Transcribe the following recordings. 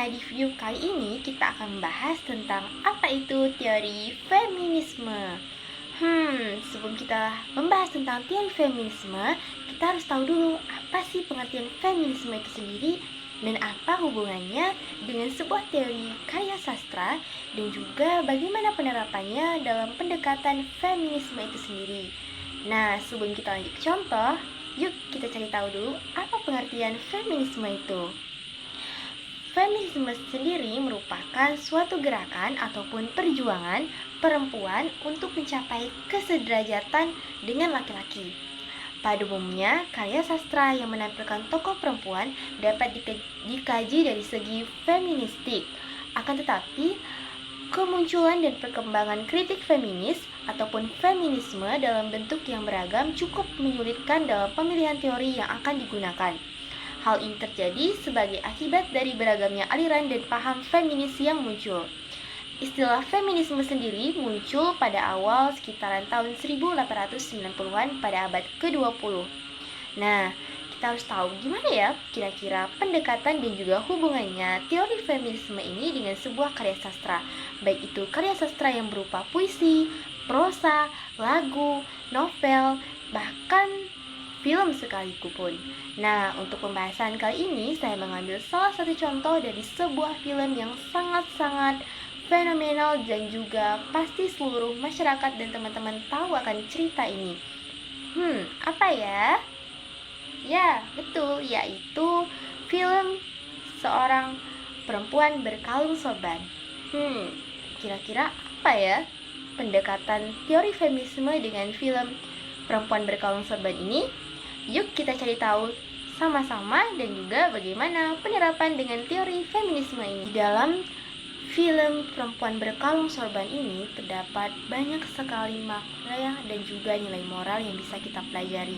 Nah, di video kali ini kita akan membahas tentang apa itu teori feminisme. Sebelum kita membahas tentang teori feminisme, kita harus tahu dulu apa sih pengertian feminisme itu sendiri dan apa hubungannya dengan sebuah teori karya sastra dan juga bagaimana penerapannya dalam pendekatan feminisme itu sendiri. Nah, sebelum kita lanjut ke contoh, yuk kita cari tahu dulu apa pengertian feminisme itu. Feminisme sendiri merupakan suatu gerakan ataupun perjuangan perempuan untuk mencapai kesederajatan dengan laki-laki. Pada umumnya, karya sastra yang menampilkan tokoh perempuan dapat dikaji dari segi feministik. Akan tetapi, kemunculan dan perkembangan kritik feminis ataupun feminisme dalam bentuk yang beragam cukup menyulitkan dalam pemilihan teori yang akan digunakan. Hal ini terjadi sebagai akibat dari beragamnya aliran dan paham feminis yang muncul. Istilah feminisme sendiri muncul pada awal sekitaran tahun 1890-an pada abad ke-20. Nah, kita harus tahu gimana ya kira-kira pendekatan dan juga hubungannya teori feminisme ini dengan sebuah karya sastra. Baik itu karya sastra yang berupa puisi, prosa, lagu, novel, bahkan film sekalipun. Nah, untuk pembahasan kali ini saya mengambil salah satu contoh dari sebuah film yang sangat-sangat fenomenal dan juga pasti seluruh masyarakat dan teman-teman tahu akan cerita ini. Apa ya? Ya, betul, yaitu film seorang perempuan berkalung sorban. Kira-kira apa ya pendekatan teori feminisme dengan film perempuan berkalung sorban ini? Yuk kita cari tahu sama-sama dan juga bagaimana penerapan dengan teori feminisme ini. Di dalam film perempuan berkalung sorban ini terdapat banyak sekali makna dan juga nilai moral yang bisa kita pelajari,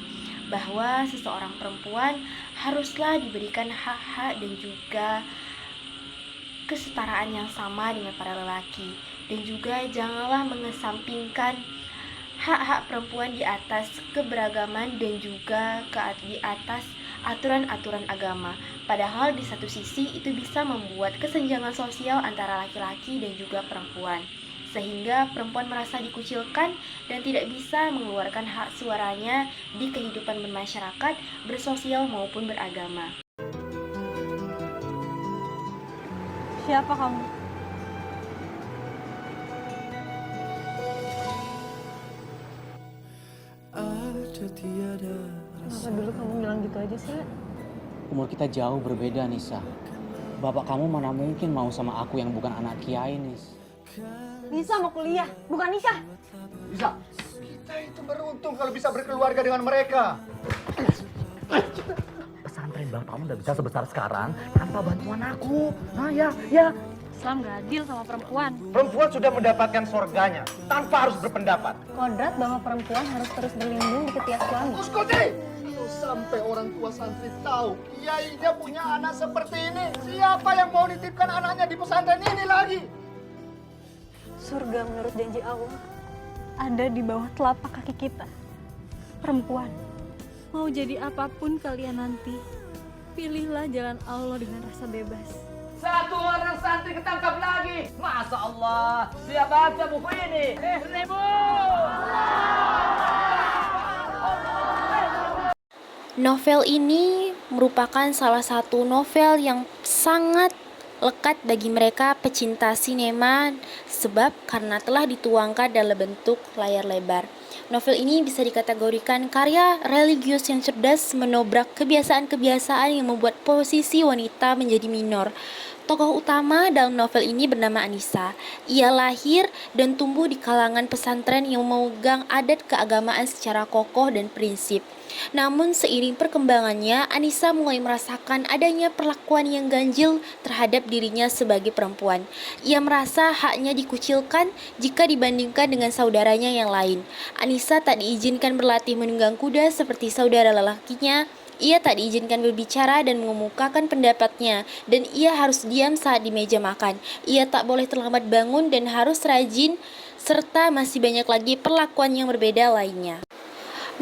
bahwa seseorang perempuan haruslah diberikan hak-hak dan juga kesetaraan yang sama dengan para lelaki, dan juga janganlah mengesampingkan hak-hak perempuan di atas keberagaman dan juga di atas aturan-aturan agama. Padahal di satu sisi itu bisa membuat kesenjangan sosial antara laki-laki dan juga perempuan, sehingga perempuan merasa dikucilkan dan tidak bisa mengeluarkan hak suaranya di kehidupan bermasyarakat, bersosial maupun beragama. Siapa kamu? Kenapa dulu kamu bilang gitu aja sih? Umur kita jauh berbeda, Nisa. Bapak kamu mana mungkin mau sama aku yang bukan anak kiai, Nis. Nisa mau kuliah, bukan Nisa. Nisa, kita itu beruntung kalau bisa berkeluarga dengan mereka. Pesantren bapakmu udah bisa sebesar sekarang tanpa bantuan aku. Nah ya. Islam gak adil sama perempuan. Perempuan sudah mendapatkan surganya tanpa harus berpendapat. Kodrat bahwa perempuan harus terus berlindung di ketiak suami. Uskuti! Kalau sampai orang tua santri tahu kiainya punya anak seperti ini, siapa yang mau nitipkan anaknya di pesantren ini lagi? Surga menurut janji Allah ada di bawah telapak kaki kita. Perempuan, mau jadi apapun kalian nanti, pilihlah jalan Allah dengan rasa bebas. Satu orang santri ketangkap lagi. Masya Allah, dia baca buku ini. Ribu. Novel ini merupakan salah satu novel yang sangat lekat bagi mereka pecinta sinema, sebab karena telah dituangkan dalam bentuk layar lebar. Novel ini bisa dikategorikan karya religius yang cerdas menobrak kebiasaan-kebiasaan yang membuat posisi wanita menjadi minor. Tokoh utama dalam novel ini bernama Anissa. Ia lahir dan tumbuh di kalangan pesantren yang memegang adat keagamaan secara kokoh dan prinsip. Namun seiring perkembangannya, Anissa mulai merasakan adanya perlakuan yang ganjil terhadap dirinya sebagai perempuan. Ia merasa haknya dikucilkan jika dibandingkan dengan saudaranya yang lain. Anissa tak diizinkan berlatih menunggang kuda seperti saudara lelakinya. Ia tak diizinkan berbicara dan mengemukakan pendapatnya, dan ia harus diam saat di meja makan. Ia tak boleh terlambat bangun dan harus rajin, serta masih banyak lagi perlakuan yang berbeda lainnya.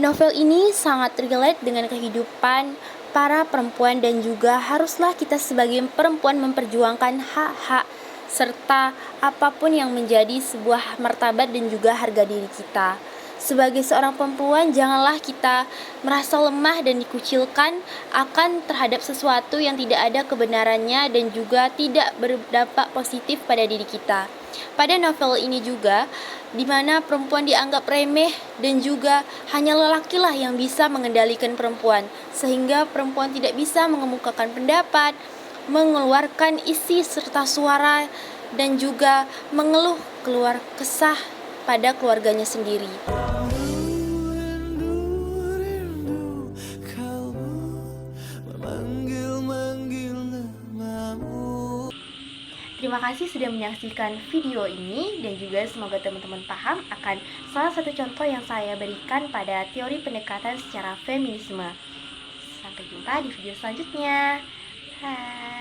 Novel ini sangat relate dengan kehidupan para perempuan dan juga haruslah kita sebagai perempuan memperjuangkan hak-hak serta apapun yang menjadi sebuah martabat dan juga harga diri kita. Sebagai seorang perempuan, janganlah kita merasa lemah dan dikucilkan akan terhadap sesuatu yang tidak ada kebenarannya dan juga tidak berdampak positif pada diri kita. Pada novel ini juga, di mana perempuan dianggap remeh dan juga hanya lelakilah yang bisa mengendalikan perempuan, sehingga perempuan tidak bisa mengemukakan pendapat, mengeluarkan isi serta suara dan juga mengeluh keluar kesah pada keluarganya sendiri. Terima kasih sudah menyaksikan video ini dan juga semoga teman-teman paham akan salah satu contoh yang saya berikan pada teori pendekatan secara feminisme. Sampai jumpa di video selanjutnya. Hai.